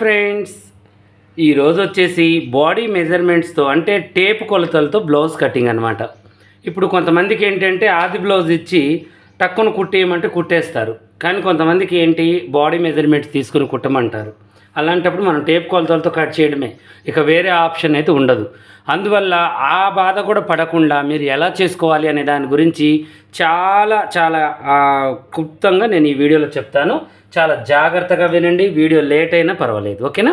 Friends ఈరోజు వచ్చేసి body మెజర్మెంట్స్తో అంటే టేప్ కొలతలతో బ్లౌజ్ కటింగ్ అనమాట. ఇప్పుడు కొంతమందికి ఏంటంటే ఆది బ్లౌజ్ ఇచ్చి టక్కున కుట్టేయమంటే కుట్టేస్తారు, కానీ కొంతమందికి ఏంటి బాడీ మెజర్మెంట్స్ తీసుకుని కుట్టమంటారు. అలాంటప్పుడు మనం టేప్ కొలతలతో కట్ చేయడమే, ఇక వేరే ఆప్షన్ అయితే ఉండదు. అందువల్ల ఆ బాధ కూడా పడకుండా మీరు ఎలా చేసుకోవాలి అనే దాని గురించి చాలా చాలా క్లుప్తంగా నేను ఈ వీడియోలో చెప్తాను. చాలా జాగ్రత్తగా వినండి, వీడియో లేట్ అయినా పర్వాలేదు, ఓకేనా?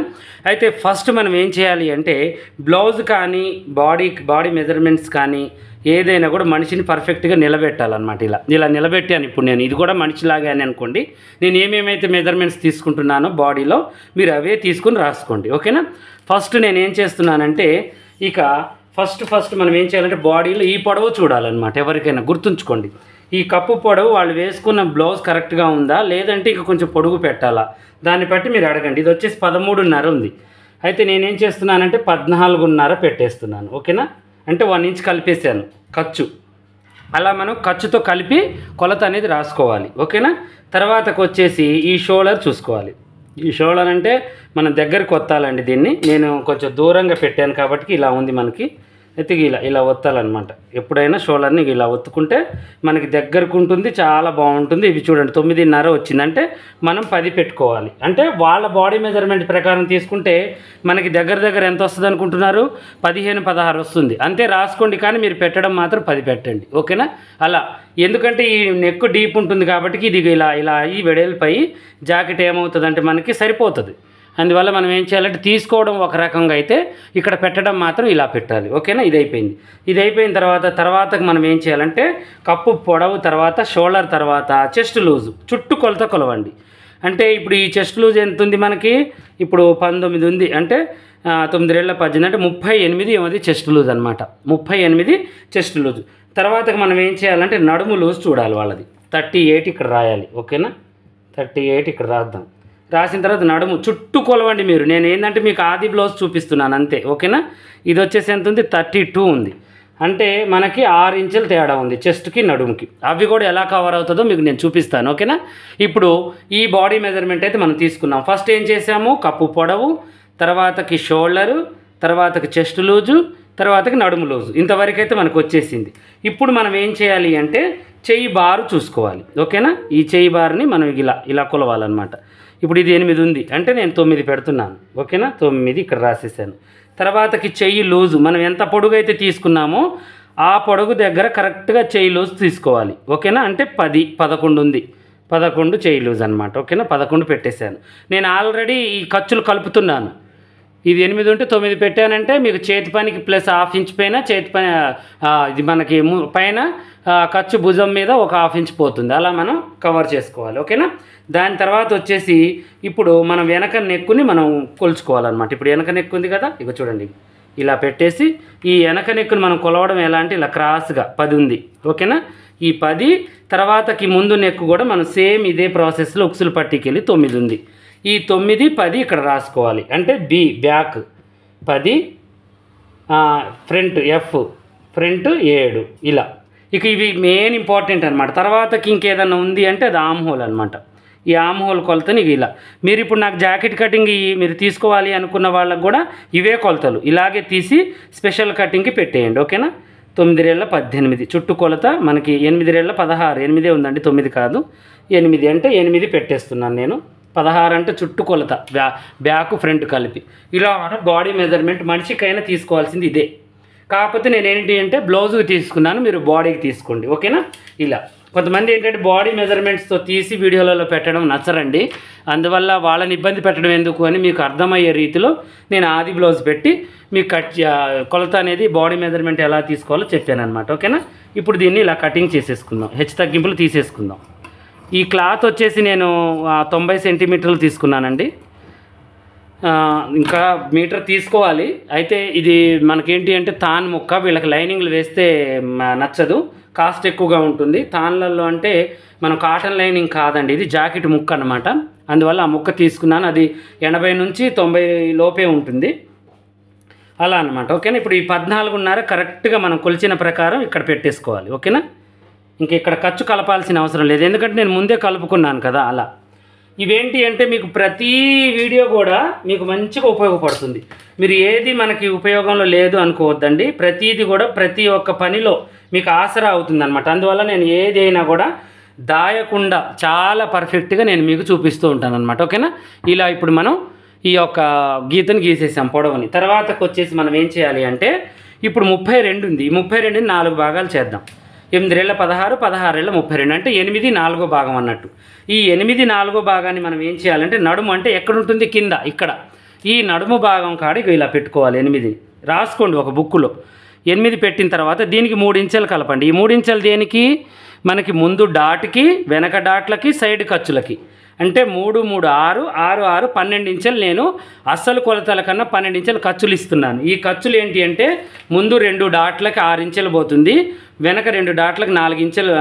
అయితే ఫస్ట్ మనం ఏం చేయాలి అంటే బ్లౌజ్ కానీ బాడీ మెజర్మెంట్స్ కానీ ఏదైనా కూడా మనిషిని పర్ఫెక్ట్గా నిలబెట్టాలన్నమాట. ఇలా నిలబెట్టాను. ఇప్పుడు నేను ఇది కూడా మనిషిలాగా అని అనుకోండి. నేను ఏమేమైతే మెజర్మెంట్స్ తీసుకుంటున్నానో బాడీలో మీరు అవే తీసుకుని రాసుకోండి, ఓకేనా? ఫస్ట్ నేను ఏం చేస్తున్నానంటే ఇక ఫస్ట్ మనం ఏం చేయాలంటే బాడీలో ఈ పొడవు చూడాలన్నమాట. ఎవరికైనా గుర్తుంచుకోండి, ఈ కప్పు పొడవు వాళ్ళు వేసుకున్న బ్లౌజ్ కరెక్ట్గా ఉందా లేదంటే ఇంకా కొంచెం పొడుగు పెట్టాలా, దాన్ని బట్టి మీరు అడగండి. ఇది వచ్చేసి 13.5 ఉంది. అయితే నేనేం చేస్తున్నానంటే 14.5 పెట్టేస్తున్నాను, ఓకేనా? అంటే 1 ఇంచ్ కలిపేసాను ఖర్చు. అలా మనం ఖర్చుతో కలిపి కొలత అనేది రాసుకోవాలి, ఓకేనా? తర్వాతకు వచ్చేసి ఈ షోల్డర్ చూసుకోవాలి. ఈ షోల్డర్ అంటే మనం దగ్గరికి ఒత్తాలండి. దీన్ని నేను కొంచెం దూరంగా పెట్టాను కాబట్టి ఇలా ఉంది మనకి. అయితే ఇలా ఒత్తాలన్నమాట. ఎప్పుడైనా షోల్డర్ని ఇలా ఒత్తుకుంటే మనకి దగ్గరకు ఉంటుంది, చాలా బాగుంటుంది. ఇవి చూడండి 9.5 వచ్చిందంటే మనం 10 పెట్టుకోవాలి. అంటే వాళ్ళ బాడీ మెజర్మెంట్ ప్రకారం తీసుకుంటే మనకి దగ్గర ఎంత వస్తుంది అనుకుంటున్నారు? 15-16 వస్తుంది. అంతే రాసుకోండి, కానీ మీరు పెట్టడం మాత్రం 10 పెట్టండి, ఓకేనా? అలా ఎందుకంటే ఈ నెక్ డీప్ ఉంటుంది కాబట్టి ఇది ఇలా ఈ వెడల్పై జాకెట్ ఏమవుతుందంటే మనకి సరిపోతుంది. అందువల్ల మనం ఏం చేయాలంటే తీసుకోవడం ఒక రకంగా అయితే ఇక్కడ పెట్టడం మాత్రం ఇలా పెట్టాలి, ఓకేనా? ఇది అయిపోయిన తర్వాత మనం ఏం చేయాలంటే కప్పు పొడవు తర్వాత షోల్డర్ తర్వాత చెస్ట్ లూజు చుట్టూ కొలత కొలవండి. అంటే ఇప్పుడు ఈ చెస్ట్ లూజ్ ఎంత ఉంది మనకి? ఇప్పుడు 19 ఉంది. అంటే 9×18 అంటే 38 ఏమది చెస్ట్ లూజ్ అనమాట. 38 చెస్ట్ లూజ్. తర్వాత మనం ఏం చేయాలంటే నడుము లూజ్ చూడాలి వాళ్ళది. 38 ఇక్కడ రాయాలి, ఓకేనా? 38 ఇక్కడ రాద్దాం. రాసిన తర్వాత నడుము చుట్టూ కొలవండి మీరు. నేను ఏంటంటే మీకు ఆది బ్లౌజ్ చూపిస్తున్నాను అంతే, ఓకేనా? ఇది వచ్చేసి ఎంత ఉంది? 32 ఉంది. అంటే మనకి 6 ఇంచులు తేడా ఉంది చెస్ట్కి నడుముకి. అవి కూడా ఎలా కవర్ అవుతుందో మీకు నేను చూపిస్తాను, ఓకేనా? ఇప్పుడు ఈ బాడీ మెజర్మెంట్ అయితే మనం తీసుకున్నాం. ఫస్ట్ ఏం చేసాము? కప్పు పొడవు, తర్వాతకి షోల్డరు, తర్వాతకి చెస్ట్ లూజు, తర్వాతకి నడుము లూజు. ఇంతవరకు అయితే మనకు వచ్చేసింది. ఇప్పుడు మనం ఏం చేయాలి అంటే చెయ్యి బారు చూసుకోవాలి, ఓకేనా? ఈ చెయ్యి బార్ని మనం ఇలా కొలవాలన్నమాట. ఇప్పుడు ఇది 8 ఉంది అంటే నేను 9 పెడుతున్నాను, ఓకేనా? 9 ఇక్కడ రాసేసాను. తర్వాతకి చెయ్యి లూజు మనం ఎంత పొడుగు అయితే తీసుకున్నామో ఆ పొడుగు దగ్గర కరెక్ట్గా చెయ్యి లూజ్ తీసుకోవాలి, ఓకేనా? అంటే 11 ఉంది. 11 చెయ్యి లూజ్ అనమాట, ఓకేనా? 11 పెట్టేశాను. నేను ఆల్రెడీ ఈ ఖర్చులు కలుపుతున్నాను. ఇది 8 ఉంటే 9 పెట్టానంటే మీకు చేతి పనికి ప్లస్ ½ ఇంచ్ పైన చేతి పని ఇది మనకి పైన ఖర్చు భుజం మీద ఒక ½ ఇంచ్ పోతుంది. అలా మనం కవర్ చేసుకోవాలి, ఓకేనా? దాని తర్వాత వచ్చేసి ఇప్పుడు మనం వెనక నెక్కుని మనం కొలుచుకోవాలన్నమాట. ఇప్పుడు వెనక నెక్కు ఉంది కదా, ఇక చూడండి ఇలా పెట్టేసి ఈ వెనక నెక్కుని మనం కొలవడం ఎలా అంటే ఇలా క్రాస్గా 10 ఉంది, ఓకేనా? ఈ 10 తర్వాతకి ముందు నెక్కు కూడా మనం సేమ్ ఇదే ప్రాసెస్లో ఉక్సులు పట్టీకి వెళ్ళి 9 ఉంది. ఈ 9, 10 ఇక్కడ రాసుకోవాలి. అంటే బ్యాక్ 10, ఫ్రంట్ ఫ్రంట్ 7 ఇలా. ఇక ఇవి మెయిన్ ఇంపార్టెంట్ అనమాట. తర్వాతకి ఇంకేదన్నా ఉంది అంటే అది ఆమ్ హోల్ అనమాట. ఈ ఆమ్ హోల్ కొలతని ఇలా మీరు ఇప్పుడు నాకు జాకెట్ కటింగ్ మీరు తీసుకోవాలి అనుకున్న వాళ్ళకు కూడా ఇవే కొలతలు ఇలాగే తీసి స్పెషల్ కటింగ్కి పెట్టేయండి, ఓకేనా? 9×18 చుట్టూ కొలత మనకి 8×16 8 ఉందండి, 9 కాదు 8. అంటే 8 పెట్టేస్తున్నాను నేను. 16 అంటే చుట్టూ కొలత బ్యాక్ ఫ్రంట్ కలిపి. ఇలా మనం బాడీ మెజర్మెంట్ మనిషికైనా తీసుకోవాల్సింది ఇదే. కాకపోతే నేను ఏంటి అంటే బ్లౌజ్కి తీసుకున్నాను, మీరు బాడీకి తీసుకోండి, ఓకేనా? ఇలా కొంతమంది ఏంటంటే బాడీ మెజర్మెంట్స్తో తీసి వీడియోలలో పెట్టడం నచ్చరండి. అందువల్ల వాళ్ళని ఇబ్బంది పెట్టడం ఎందుకు అని మీకు అర్థమయ్యే రీతిలో నేను ఆది బ్లౌజ్ పెట్టి మీకు కొలత అనేది బాడీ మెజర్మెంట్ ఎలా తీసుకోవాలో చెప్పాను అనమాట, ఓకేనా? ఇప్పుడు దీన్ని ఇలా కటింగ్ చేసేసుకుందాం, హెచ్చు తగ్గింపులు తీసేసుకుందాం. ఈ క్లాత్ వచ్చేసి నేను 90 సెంటీమీటర్లు తీసుకున్నానండి. ఇంకా మీటర్ తీసుకోవాలి. అయితే ఇది మనకేంటి అంటే తాన్ ముక్క, వీళ్ళకి లైనింగ్లు వేస్తే నచ్చదు, కాస్ట్ ఎక్కువగా ఉంటుంది. తాన్లలో అంటే మనం కాటన్ లైనింగ్ కాదండి, ఇది జాకెట్ ముక్క అనమాట. అందువల్ల ఆ ముక్క తీసుకున్నాను. అది 80 నుంచి 90 లోపే ఉంటుంది, అలా అనమాట, ఓకేనా? ఇప్పుడు ఈ 14.5 కరెక్ట్గా మనం కొలిచిన ప్రకారం ఇక్కడ పెట్టేసుకోవాలి, ఓకేనా? ఇంక ఇక్కడ ఖర్చు కలపాల్సిన అవసరం లేదు, ఎందుకంటే నేను ముందే కలుపుకున్నాను కదా. అలా ఇవేంటి అంటే మీకు ప్రతి వీడియో కూడా మీకు మంచిగా ఉపయోగపడుతుంది. మీరు ఏది మనకి ఉపయోగంలో లేదు అనుకోవద్దండి. ప్రతిది కూడా ప్రతి ఒక్క పనిలో మీకు ఆసరా అవుతుంది అనమాట. అందువల్ల నేను ఏదైనా కూడా దాయకుండా చాలా పర్ఫెక్ట్గా నేను మీకు చూపిస్తూ ఉంటాను అనమాట. ఓకేనా? ఇలా ఇప్పుడు మనం ఈ యొక్క గీతను గీసేసాం పొడవుని. తర్వాతకు వచ్చేసి మనం ఏం చేయాలి అంటే ఇప్పుడు 32 ఉంది. ఈ 32ని 4 భాగాలు చేద్దాం. 8 రెళ్ళ 16, 16 రెళ్ళ 32 అంటే 8 4వ భాగం అన్నట్టు. ఈ 8 4వ భాగాన్ని మనం ఏం చేయాలంటే నడుము అంటే ఎక్కడ ఉంటుంది? కింద ఇక్కడ ఈ నడుము భాగం కాడికి ఇలా పెట్టుకోవాలి. 8 రాసుకోండి ఒక బుక్కులో. 8 పెట్టిన తర్వాత దీనికి 3 ఇంచెలు కలపండి. ఈ 3 ఇంచెలు దేనికి? మనకి ముందు డాట్కి, వెనక డాట్లకి, సైడ్ ఖర్చులకి. అంటే 3 3 6 6 6 12 ఇంచెలు నేను అస్సలు కొలతల కన్నా 12 ఇంచెలు ఖర్చులు ఇస్తున్నాను. ఈ ఖర్చులు ఏంటి అంటే ముందు 2 డాట్లకి 6 ఇంచెలు పోతుంది, వెనక 2 డాట్లకు 4 ఇంచెలు,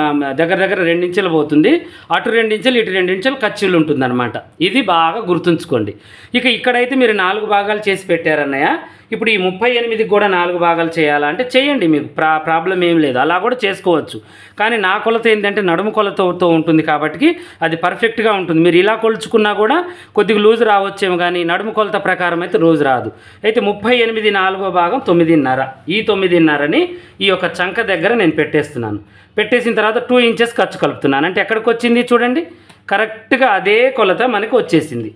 దగ్గర 2 ఇంచెలు పోతుంది. అటు 2 ఇంచెలు ఇటు 2 ఇంచెలు ఖర్చులు ఉంటుందన్నమాట. ఇది బాగా గుర్తుంచుకోండి. ఇక ఇక్కడైతే మీరు 4 భాగాలు చేసి పెట్టారన్నయ్య. ఇప్పుడు ఈ 38కి కూడా 4 భాగాలు చేయాలంటే చేయండి, మీకు ప్రాబ్లం ఏం లేదు, అలా కూడా చేసుకోవచ్చు. కానీ నా కొలత ఏంటంటే నడుము కొలతతో ఉంటుంది కాబట్టి అది పర్ఫెక్ట్గా ఉంటుంది. మీరు ఇలా కొలుచుకున్నా కూడా కొద్దిగా లూజ్ రావచ్చేమో, కానీ నడుము కొలత ప్రకారం అయితే లూజ్ రాదు. అయితే 38 4వ భాగం 9.5. ఈ 9.5ని ఈ యొక్క చంక దగ్గర నేను పెట్టేస్తున్నాను. పెట్టేసిన తర్వాత 2 ఇంచెస్ ఖర్చు కలుపుతున్నాను. అంటే ఎక్కడికి వచ్చింది చూడండి, కరెక్ట్గా అదే కొలత మనకి వచ్చేసింది.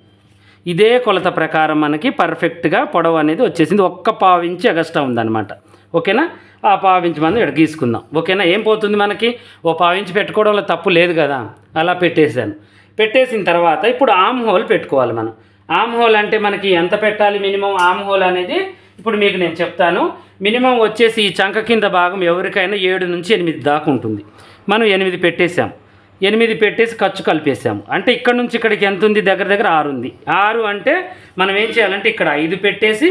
ఇదే కొలత ప్రకారం మనకి పర్ఫెక్ట్గా పొడవు అనేది వచ్చేసింది. 1 ఇంచు ఎగస్ట్రా ఉందన్నమాట. ఓకేనా? ఆ 1 ఇంచు మనం ఇక్కడ గీసుకుందాం. ఓకేనా? ఏం పోతుంది మనకి? 1 ఇంచు పెట్టుకోవడంలో తప్పు లేదు కదా. అలా పెట్టేశాను. పెట్టేసిన తర్వాత ఇప్పుడు ఆమ్ హోల్ పెట్టుకోవాలి మనం. ఆమ్ హోల్ అంటే మనకి ఎంత పెట్టాలి మినిమం? ఆమ్ హోల్ అనేది ఇప్పుడు మీకు నేను చెప్తాను. మినిమం వచ్చేసి ఈ చంక కింద భాగం ఎవరికైనా 7 నుంచి 8 దాకా ఉంటుంది. మనం 8 పెట్టేసాం. 8 పెట్టేసి ఖర్చు కలిపేసాము. అంటే ఇక్కడ నుంచి ఇక్కడికి ఎంత ఉంది? దగ్గర 6 ఉంది. 6 అంటే మనం ఏం చేయాలంటే ఇక్కడ 5 పెట్టేసి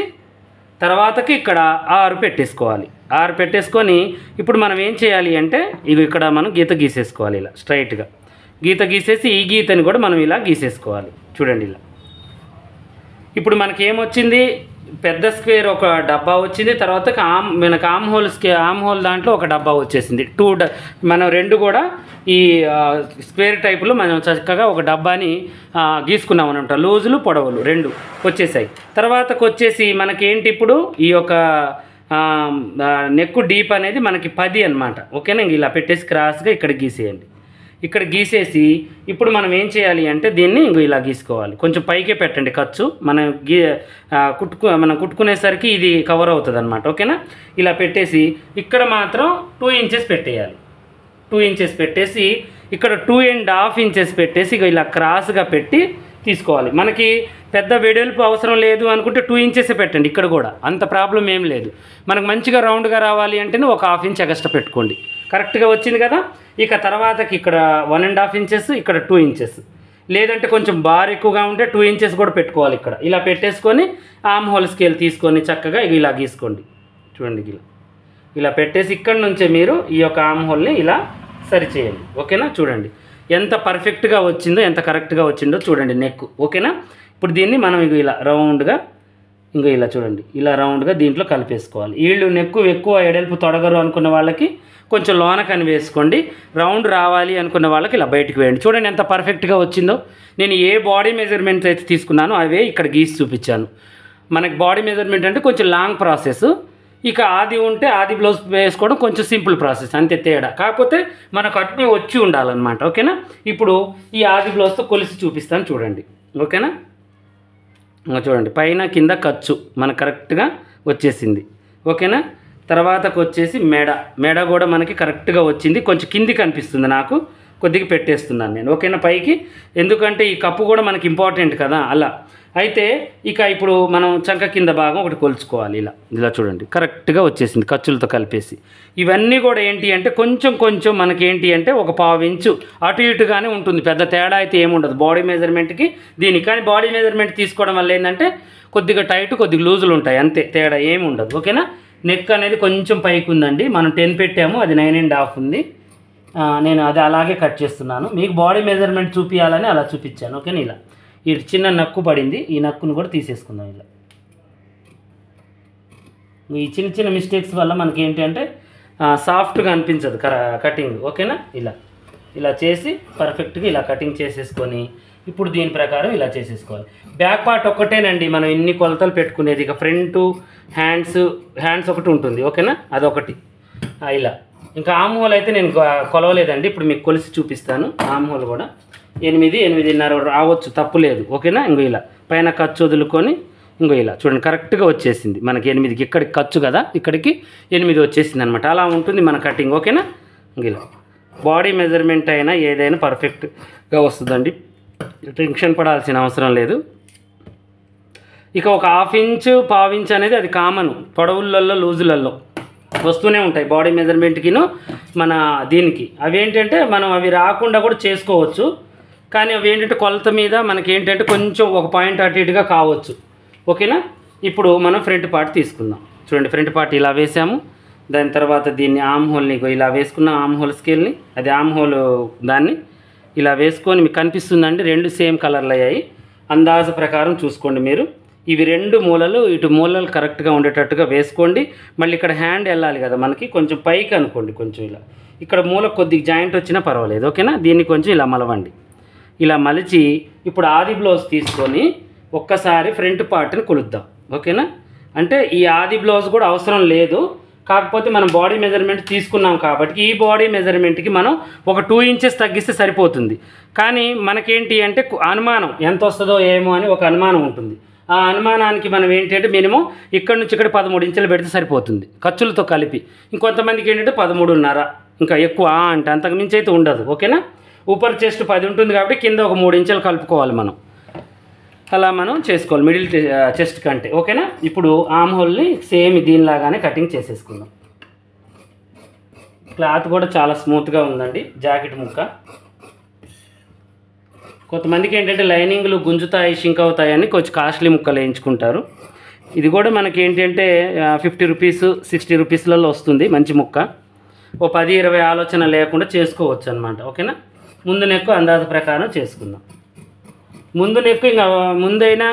తర్వాతకి ఇక్కడ 6 పెట్టేసుకోవాలి. 6 పెట్టేసుకొని ఇప్పుడు మనం ఏం చేయాలి అంటే ఇది ఇక్కడ మనం గీత గీసేసుకోవాలి. ఇలా స్ట్రైట్గా గీత గీసేసి ఈ గీతని కూడా మనం ఇలా గీసేసుకోవాలి. చూడండి ఇలా. ఇప్పుడు మనకి ఏమొచ్చింది? పెద్ద స్క్వేర్ ఒక డబ్బా వచ్చింది. తర్వాత మనకు ఆమ్ హోల్ దాంట్లో ఒక డబ్బా వచ్చేసింది. మనం 2 కూడా ఈ స్క్వేర్ టైపులో మనం చక్కగా ఒక డబ్బాని గీసుకున్నాం అనమాట. లూజులు పొడవులు 2 వచ్చేసాయి. తర్వాతకు వచ్చేసి మనకేంటి ఇప్పుడు ఈ యొక్క నెక్ డీప్ అనేది మనకి 10 అనమాట. ఓకేనా? ఇలా పెట్టేసి క్రాస్గా ఇక్కడ గీసేయండి. ఇక్కడ గీసేసి ఇప్పుడు మనం ఏం చేయాలి అంటే దీన్ని ఇలా గీసుకోవాలి. కొంచెం పైకే పెట్టండి ఖర్చు. మనం కుట్టుకునేసరికి ఇది కవర్ అవుతుంది అనమాట. ఓకేనా? ఇలా పెట్టేసి ఇక్కడ మాత్రం 2 ఇంచెస్ పెట్టేయాలి. 2 ఇంచెస్ పెట్టేసి ఇక్కడ 2.5 ఇంచెస్ పెట్టేసి ఇలా క్రాస్గా పెట్టి తీసుకోవాలి. మనకి పెద్ద వెడల్పు అవసరం లేదు అనుకుంటే 2 ఇంచెస్ పెట్టండి. ఇక్కడ కూడా అంత ప్రాబ్లం ఏం లేదు. మనకు మంచిగా రౌండ్గా రావాలి అంటేనే ఒక 1/2 ఇంచ్ ఎక్స్ట్రా పెట్టుకోండి. కరెక్ట్గా వచ్చింది కదా. ఇక తర్వాతకి ఇక్కడ 1.5 ఇంచెస్, ఇక్కడ 2 ఇంచెస్, లేదంటే కొంచెం బార్ ఎక్కువగా ఉంటే 2 ఇంచెస్ కూడా పెట్టుకోవాలి. ఇక్కడ ఇలా పెట్టేసుకొని ఆమ్ హోల్ స్కేల్ తీసుకొని చక్కగా ఇలా గీసుకోండి. చూడండి ఇలా పెట్టేసి ఇక్కడ నుంచే మీరు ఈ యొక్క ఆమ్ హోల్ని ఇలా సరి చేయండి. ఓకేనా? చూడండి ఎంత పర్ఫెక్ట్గా వచ్చిందో, ఎంత కరెక్ట్గా వచ్చిందో చూడండి నెక్. ఓకేనా? ఇప్పుడు దీన్ని మనం ఇలా రౌండ్గా ఇలా చూడండి, ఇలా రౌండ్గా దీంట్లో కలిపేసుకోవాలి. వీళ్ళు నెక్కు ఎక్కువ ఎడల్పు తొడగరు అనుకున్న వాళ్ళకి కొంచెం లోనకని వేసుకోండి. రౌండ్ రావాలి అనుకున్న వాళ్ళకి ఇలా బయటకు వేయండి. చూడండి ఎంత పర్ఫెక్ట్గా వచ్చిందో. నేను ఏ బాడీ మెజర్మెంట్స్ అయితే తీసుకున్నానో అవే ఇక్కడ గీసి చూపించాను. మనకి బాడీ మెజర్మెంట్ అంటే కొంచెం లాంగ్ ప్రాసెస్. ఇక ఆది ఉంటే ఆది బ్లౌజ్ వేసుకోవడం కొంచెం సింపుల్ ప్రాసెస్, అంతే తేడా. కాకపోతే మనకు అన్నీ వచ్చి ఉండాలన్నమాట. ఓకేనా? ఇప్పుడు ఈ ఆది బ్లౌజ్తో కొలిసి చూపిస్తాను చూడండి. ఓకేనా? చూడండి పైన కింద ఖర్చు మనకు కరెక్ట్గా వచ్చేసింది. ఓకేనా? తర్వాతకు వచ్చేసి మెడ కూడా మనకి కరెక్ట్గా వచ్చింది. కొంచెం కింది కనిపిస్తుంది, నాకు కొద్దిగా పెట్టేస్తున్నాను నేను. ఓకేనా? పైకి, ఎందుకంటే ఈ కప్పు కూడా మనకి ఇంపార్టెంట్ కదా. అలా అయితే ఇక ఇప్పుడు మనం చంక కింద భాగం ఒకటి కొలుచుకోవాలి. ఇలా చూడండి కరెక్ట్గా వచ్చేసింది ఖర్చులతో కలిపేసి. ఇవన్నీ కూడా ఏంటి అంటే కొంచెం మనకి ఏంటి అంటే ఒక 1/2 ఇంచు అటు ఇటుగానే ఉంటుంది. పెద్ద తేడా అయితే ఏముండదు బాడీ మెజర్మెంట్కి దీనికి. కానీ బాడీ మెజర్మెంట్ తీసుకోవడం వల్ల ఏంటంటే కొద్దిగా టైట్, కొద్దిగా లూజులు ఉంటాయి, అంతే, తేడా ఏమి ఉండదు. ఓకేనా? నెక్ అనేది కొంచెం పైకి ఉందండి. మనం 10 పెట్టాము, అది 9.5 ఉంది. నేను అది అలాగే కట్ చేస్తున్నాను. మీకు బాడీ మెజర్మెంట్ చూపించాలని అలా చూపించాను. ఓకేనా? ఇలా ఈ చిన్న నక్కు పడింది, ఈ నక్కును కూడా తీసేసుకుందాం. ఇలా ఈ చిన్న మిస్టేక్స్ వల్ల మనకి ఏంటి అంటే సాఫ్ట్గా అనిపించదు కటింగ్. ఓకేనా? ఇలా చేసి పర్ఫెక్ట్గా ఇలా కటింగ్ చేసేసుకొని ఇప్పుడు దీని ప్రకారం ఇలా చేసేసుకోవాలి. బ్యాక్ పార్ట్ ఒక్కటేనండి మనం ఎన్ని కొలతలు పెట్టుకునేది. ఇక ఫ్రంట్ హ్యాండ్స్ ఒకటి ఉంటుంది, ఓకేనా, అదొకటి ఇలా. ఇంకా ఆమ్ హోల్ అయితే నేను కొలవలేదండి, ఇప్పుడు మీకు కొలిసి చూపిస్తాను. ఆమ్ హోల్ కూడా 8-8.5 రావచ్చు, తప్పు లేదు, ఓకేనా. ఇంకో ఇలా పైన ఖర్చు వదులుకొని ఇంకో ఇలా చూడండి కరెక్ట్గా వచ్చేసింది మనకి 8కి. ఇక్కడికి ఖర్చు కదా, ఇక్కడికి 8 వచ్చేసింది అనమాట. అలా ఉంటుంది మన కటింగ్, ఓకేనా. ఇంక ఇలా బాడీ మెజర్మెంట్ అయినా ఏదైనా పర్ఫెక్ట్గా వస్తుందండి, టెన్షన్ పడాల్సిన అవసరం లేదు. ఇక ఒక 1/2 ఇంచు 1/4 ఇంచు అనేది అది కామన్, పొడవులలో లూజులలో వస్తూనే ఉంటాయి బాడీ మెజర్మెంట్కిను మన దీనికి. అవి ఏంటంటే మనం అవి రాకుండా కూడా చేసుకోవచ్చు, కానీ అవి ఏంటంటే కొలత మీద మనకి ఏంటంటే కొంచెం ఒక పాయింట్ అటు ఇటుగా కావచ్చు, ఓకేనా. ఇప్పుడు మనం ఫ్రంట్ పార్ట్ తీసుకుందాం. చూడండి ఫ్రంట్ పార్ట్ ఇలా వేసాము. దాని తర్వాత దీన్ని ఆమ్ హోల్ని ఇలా వేసుకున్నాం, ఆమ్ హోల్ స్కేల్ని, అది ఆమ్ హోల్ దాన్ని ఇలా వేసుకొని మీకు కనిపిస్తుందండి 2 సేమ్ కలర్లు అయ్యాయి. అందాజ ప్రకారం చూసుకోండి మీరు. ఇవి 2 మూలలు ఇటు మూలలు కరెక్ట్గా ఉండేటట్టుగా వేసుకోండి. మళ్ళీ ఇక్కడ హ్యాండ్ వెళ్ళాలి కదా మనకి, కొంచెం పైకి అనుకోండి, కొంచెం ఇలా ఇక్కడ మూల కొద్దిగా జాయింట్ వచ్చినా పర్వాలేదు, ఓకేనా. దీన్ని కొంచెం ఇలా మలవండి. ఇలా మలిచి ఇప్పుడు ఆది బ్లౌజ్ తీసుకొని ఒక్కసారి ఫ్రంట్ పార్ట్ని కొలుద్దాం, ఓకేనా. అంటే ఈ ఆది బ్లౌజ్ కూడా అవసరం లేదు, కాకపోతే మనం బాడీ మెజర్మెంట్ తీసుకున్నాం కాబట్టి ఈ బాడీ మెజర్మెంట్కి మనం ఒక 2 ఇంచెస్ తగ్గిస్తే సరిపోతుంది. కానీ మనకేంటి అంటే అనుమానం ఎంత వస్తుందో ఏమో అని ఒక అనుమానం ఉంటుంది. ఆ అనుమానానికి మనం ఏంటంటే మినిమం ఇక్కడ నుంచి ఇక్కడ 13 ఇంచులు పెడితే సరిపోతుంది ఖర్చులతో కలిపి. ఇంకొంతమందికి ఏంటంటే 13.5 ఇంకా ఎక్కువ అంటే అంతకు మించి అయితే ఉండదు, ఓకేనా. ఊపర్ చెస్ట్ 10 ఉంటుంది కాబట్టి కింద ఒక 3 ఇంచులు కలుపుకోవాలి మనం, అలా మనం చేసుకోవాలి మిడిల్ చెస్ట్ కంటే, ఓకేనా. ఇప్పుడు ఆమ్ హోల్ని సేమ్ దీనిలాగానే కటింగ్ చేసేసుకుందాం. క్లాత్ కూడా చాలా స్మూత్గా ఉందండి, జాకెట్ ముక్క. కొంతమందికి ఏంటంటే లైనింగ్లు గుంజుతాయి షింక్ అవుతాయని కొంచెం కాస్ట్లీ ముక్కలు వేయించుకుంటారు. ఇది కూడా మనకి ఏంటంటే 50 రూపీస్ 60 రూపీస్లలో వస్తుంది మంచి ముక్క. ఓ 10-20 ఆలోచన లేకుండా చేసుకోవచ్చు అనమాట, ఓకేనా. ముందు నెక్కు అందాజ ప్రకారం చేసుకుందాం. ముందు నెక్కు ఇంకా ముందైనా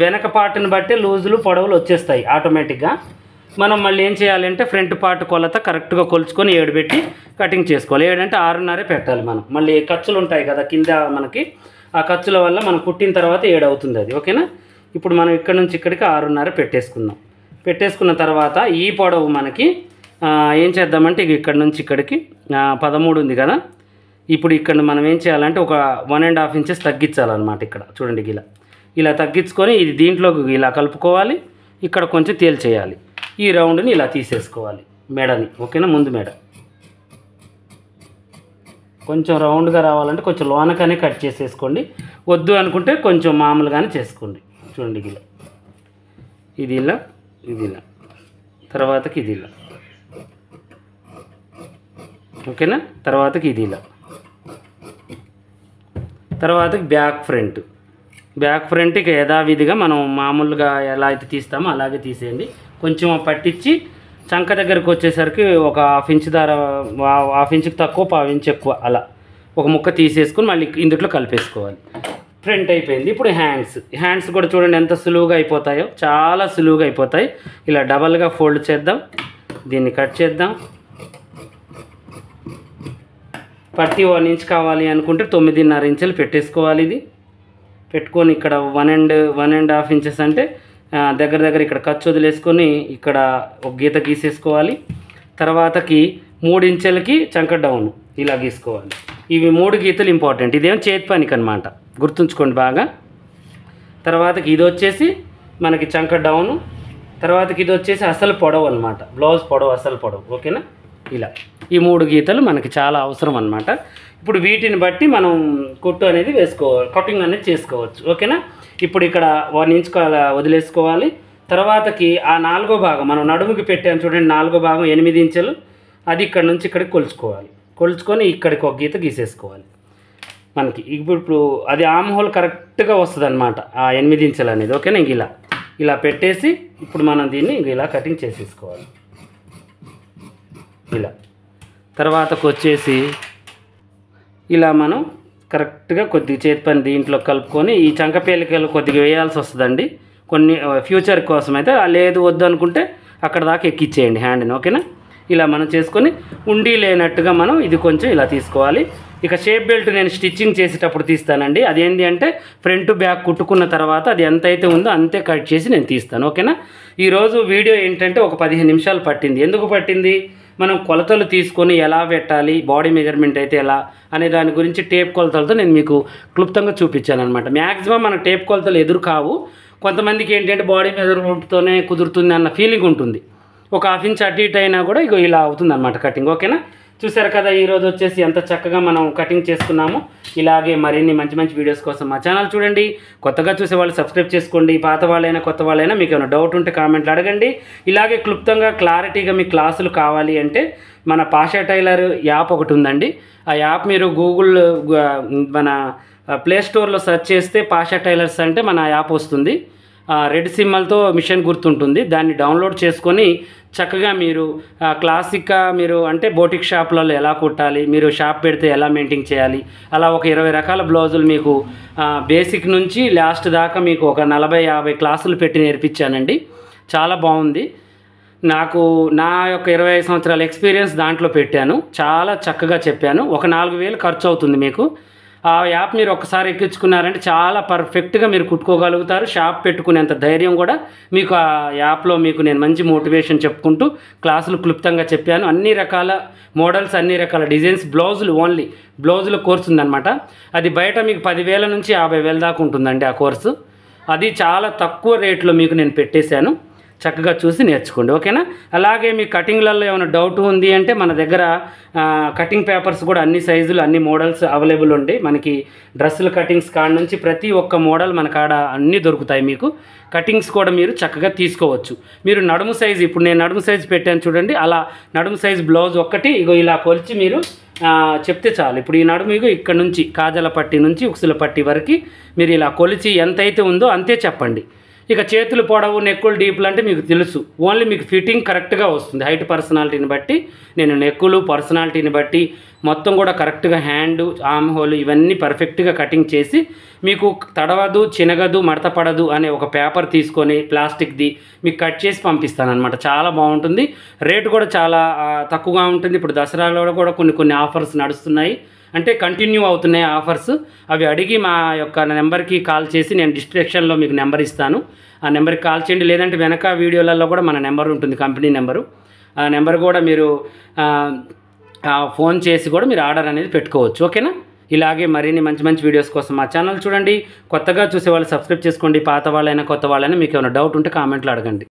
వెనక పార్ట్ని బట్టి లూజులు పొడవులు వచ్చేస్తాయి ఆటోమేటిక్గా. మనం మళ్ళీ ఏం చేయాలంటే ఫ్రంట్ పార్ట్ కొలత కరెక్ట్గా కొలుచుకొని 7 పెట్టి కటింగ్ చేసుకోవాలి. 7 అంటే 6.5 పెట్టాలి మనం. మళ్ళీ ఖర్చులు ఉంటాయి కదా కింద మనకి, ఆ ఖర్చుల వల్ల మనం కుట్టిన తర్వాత 7 అవుతుంది అది, ఓకేనా. ఇప్పుడు మనం ఇక్కడ నుంచి ఇక్కడికి 6.5 పెట్టేసుకుందాం. పెట్టేసుకున్న తర్వాత ఈ పొడవు మనకి ఏం చేద్దామంటే ఇక్కడ నుంచి ఇక్కడికి 13 ఉంది కదా. ఇప్పుడు ఇక్కడ మనం ఏం చేయాలంటే ఒక 1.5 ఇంచెస్ తగ్గించాలన్నమాట. ఇక్కడ చూడండి ఇలా తగ్గించుకొని ఇది దీంట్లోకి ఇలా కలుపుకోవాలి. ఇక్కడ కొంచెం తేల్చేయాలి. ఈ రౌండ్ని ఇలా తీసేసుకోవాలి మెడని, ఓకేనా. ముందు మెడ కొంచెం రౌండ్గా రావాలంటే కొంచెం లోనకనే కట్ చేసేసుకోండి, వద్దు అనుకుంటే కొంచెం మామూలుగానే చేసుకోండి. చూడండి ఇది ఇలా తర్వాతకి ఇది ఇలా, ఓకేనా. తర్వాతకి ఇది ఇలా, తర్వాతకి బ్యాక్ ఫ్రంట్ ఇక యథావిధిగా మనం మామూలుగా ఎలా అయితే తీస్తామో అలాగే తీసేయండి. కొంచెం పట్టించి చంక దగ్గరకు వచ్చేసరికి ఒక 1/2 ఇంచు దార, 1/2 ఇంచుకి తక్కువ 1/4 ఇంచు ఎక్కువ అలా ఒక ముక్క తీసేసుకుని మళ్ళీ ఇందులో కలిపేసుకోవాలి. ఫ్రంట్ అయిపోయింది. ఇప్పుడు హ్యాండ్స్ కూడా చూడండి ఎంత సులువుగా అయిపోతాయో, చాలా సులువుగా అయిపోతాయి. ఇలా డబల్గా ఫోల్డ్ చేద్దాం, దీన్ని కట్ చేద్దాం. పట్టి 1 ఇంచ్ కావాలి అనుకుంటే 9.5 ఇంచులు పెట్టేసుకోవాలి. ఇది పెట్టుకొని ఇక్కడ 1.5 ఇంచెస్ అంటే దగ్గర ఇక్కడ ఖర్చు వదిలేసుకొని ఇక్కడ ఒక గీత గీసేసుకోవాలి. తర్వాతకి 3 ఇంచులకి చంక డౌన్ ఇలా గీసుకోవాలి. ఇవి 3 గీతలు ఇంపార్టెంట్. ఇదేమో చేతి పనికి అనమాట, గుర్తుంచుకోండి బాగా. తర్వాతకి ఇది వచ్చేసి మనకి చంక డౌను, తర్వాతకి ఇది వచ్చేసి అసలు పొడవు అనమాట, బ్లౌజ్ పొడవు అసలు పొడవు, ఓకేనా. ఇలా ఈ 3 గీతలు మనకి చాలా అవసరం అనమాట. ఇప్పుడు వీటిని బట్టి మనం కుట్టు అనేది కటింగ్ అనేది చేసుకోవచ్చు, ఓకేనా. ఇప్పుడు ఇక్కడ 1 ఇంచ్ వదిలేసుకోవాలి. తర్వాతకి ఆ 4వ భాగం మనం నడుముకి పెట్టాము చూడండి, 4వ భాగం 8 ఇంచులు, అది ఇక్కడ నుంచి ఇక్కడికి కొలుచుకొని ఇక్కడికి ఒక గీత గీసేసుకోవాలి మనకి. ఇప్పుడు అది ఆమ్ హోల్ కరెక్ట్గా వస్తుంది అనమాట ఆ 8 ఇంచులు అనేది, ఓకేనా. ఇంక ఇలా పెట్టేసి ఇప్పుడు మనం దీన్ని ఇలా కటింగ్ చేసేసుకోవాలి. ఇలా తర్వాతకు వచ్చేసి ఇలా మనం కరెక్ట్గా కొద్దిగా చేతి పని దీంట్లో కలుపుకొని ఈ చంక పేలికలు కొద్దిగా వేయాల్సి వస్తుందండి కొన్ని ఫ్యూచర్ కోసం. అయితే లేదు వద్దు అనుకుంటే అక్కడ దాకా ఎక్కిచ్చేయండి హ్యాండ్ని, ఓకేనా. ఇలా మనం చేసుకొని ఉండి లేనట్టుగా మనం ఇది కొంచెం ఇలా తీసుకోవాలి. ఇక షేప్ బెల్ట్ నేను స్టిచ్చింగ్ చేసేటప్పుడు తీస్తానండి. అదేంటి అంటే ఫ్రంట్ బ్యాక్ కుట్టుకున్న తర్వాత అది ఎంత అయితే ఉందో అంతే కట్ చేసి నేను తీస్తాను. ఓకేనా. ఈరోజు వీడియో ఏంటంటే ఒక 15 నిమిషాలు పట్టింది. ఎందుకు పట్టింది? మనం కొలతలు తీసుకొని ఎలా పెట్టాలి, బాడీ మెజర్మెంట్ అయితే ఎలా అనే దాని గురించి టేప్ కొలతలతో నేను మీకు క్లుప్తంగా చూపించాను అనమాట. మ్యాక్సిమం మన టేప్ కొలతలు ఎదురు కావు. కొంతమందికి ఏంటంటే బాడీ మెజర్మెంట్తోనే కుదురుతుంది అన్న ఫీలింగ్ ఉంటుంది. ఒక హాఫ్ ఇంచ్ అటు ఇటు అయినా కూడా ఇగో ఇలా అవుతుంది అనమాట కటింగ్. ఓకేనా. చూసారు కదా, ఈరోజు వచ్చేసి ఎంత చక్కగా మనం కటింగ్ చేసుకున్నాము. ఇలాగే మరిన్ని మంచి మంచి వీడియోస్ కోసం మా ఛానల్ చూడండి. కొత్తగా చూసే వాళ్ళు సబ్స్క్రైబ్ చేసుకోండి. పాత వాళ్ళైనా కొత్త వాళ్ళైనా మీకు ఏమైనా డౌట్ ఉంటే కామెంట్లు అడగండి. ఇలాగే క్లుప్తంగా క్లారిటీగా మీ క్లాసులు కావాలి అంటే మన పాషా టైలర్ యాప్ ఒకటి ఉందండి. ఆ యాప్ మీరు గూగుల్ మన ప్లే స్టోర్లో సెర్చ్ చేస్తే పాషా టైలర్స్ అంటే మన యాప్ వస్తుంది. రెడ్ సింబల్తో మిషన్ గుర్తుంటుంది. దాన్ని డౌన్లోడ్ చేసుకొని చక్కగా మీరు క్లాసిక్గా మీరు అంటే బోటిక్ షాప్లలో ఎలా కుట్టాలి, మీరు షాప్ పెడితే ఎలా మెయింటైన్ చేయాలి, అలా ఒక 20 రకాల బ్లౌజులు మీకు బేసిక్ నుంచి లాస్ట్ దాకా మీకు ఒక 40-50 క్లాసులు పెట్టి నేర్పించానండి. చాలా బాగుంది. నాకు నా యొక్క 25 సంవత్సరాల ఎక్స్పీరియన్స్ దాంట్లో పెట్టాను. చాలా చక్కగా చెప్పాను. ఒక 4000 ఖర్చు అవుతుంది మీకు. ఆ యాప్ మీరు ఒకసారి ఎక్కించుకున్నారంటే చాలా పర్ఫెక్ట్గా మీరు కుట్టుకోగలుగుతారు. షాప్ పెట్టుకునేంత ధైర్యం కూడా మీకు ఆ యాప్లో మీకు నేను మంచి మోటివేషన్ చెప్పుకుంటూ క్లాసులు క్లుప్తంగా చెప్పాను. అన్ని రకాల మోడల్స్, అన్ని రకాల డిజైన్స్, బ్లౌజులు, ఓన్లీ బ్లౌజుల కోర్సు ఉందన్నమాట. అది బయట మీకు 10,000 నుంచి 50,000 దాకా ఉంటుందండి ఆ కోర్సు. అది చాలా తక్కువ రేట్లో మీకు నేను పెట్టేశాను. చక్కగా చూసి నేర్చుకోండి. ఓకేనా. అలాగే మీ కటింగ్లలో ఏమైనా డౌట్ ఉంది అంటే మన దగ్గర కటింగ్ పేపర్స్ కూడా అన్ని సైజులు, అన్ని మోడల్స్ అవైలబుల్ ఉండి మనకి డ్రెస్సుల కటింగ్స్ కాడ నుంచి ప్రతి ఒక్క మోడల్ మన కాడ అన్నీ దొరుకుతాయి. మీకు కటింగ్స్ కూడా మీరు చక్కగా తీసుకోవచ్చు. మీరు నడుము సైజు, ఇప్పుడు నేను నడుము సైజు పెట్టాను చూడండి, అలా నడుము సైజు బ్లౌజ్ ఒక్కటి ఇగో ఇలా కొలిచి మీరు చెప్తే చాలు. ఇప్పుడు ఈ నడుము ఇగో ఇక్కడ నుంచి కాజల పట్టి నుంచి ఉక్సుల పట్టి వరకు మీరు ఇలా కొలిచి ఎంతైతే ఉందో అంతే చెప్పండి. ఇక చేతులు పొడవు, నెక్కులు డీపులు అంటే మీకు తెలుసు. ఓన్లీ మీకు ఫిట్టింగ్ కరెక్ట్గా వస్తుంది. హైట్ పర్సనాలిటీని బట్టి నేను నెక్కులు పర్సనాలిటీని బట్టి మొత్తం కూడా కరెక్ట్గా హ్యాండ్, ఆర్మ్ హోల్ ఇవన్నీ పర్ఫెక్ట్గా కటింగ్ చేసి మీకు తడవదు, చినగదు, మడత పడదు అనే ఒక పేపర్ తీసుకొని ప్లాస్టిక్ది మీకు కట్ చేసి పంపిస్తాను అనమాట. చాలా బాగుంటుంది. రేటు కూడా చాలా తక్కువగా ఉంటుంది. ఇప్పుడు దసరాలో కూడా కొన్ని ఆఫర్స్ నడుస్తున్నాయి, అంటే కంటిన్యూ అవుతున్నాయి ఆఫర్స్. అవి అడిగి మా యొక్క నెంబర్కి కాల్ చేసి నేను డిస్క్రిప్షన్లో మీకు నెంబర్ ఇస్తాను. ఆ నెంబర్కి కాల్ చేయండి. లేదంటే వెనక వీడియోలలో కూడా మన నెంబర్ ఉంటుంది, కంపెనీ నెంబరు. ఆ నెంబర్ కూడా మీరు ఫోన్ చేసి కూడా మీరు ఆర్డర్ అనేది పెట్టుకోవచ్చు. ఓకేనా. ఇలాగే మరిన్ని మంచి మంచి వీడియోస్ కోసం మా ఛానల్ చూడండి. కొత్తగా చూసే వాళ్ళు సబ్స్క్రైబ్ చేసుకోండి. పాత వాళ్ళైనా కొత్త వాళ్ళైనా మీకు ఏమైనా డౌట్ ఉంటే కామెంట్లో అడగండి.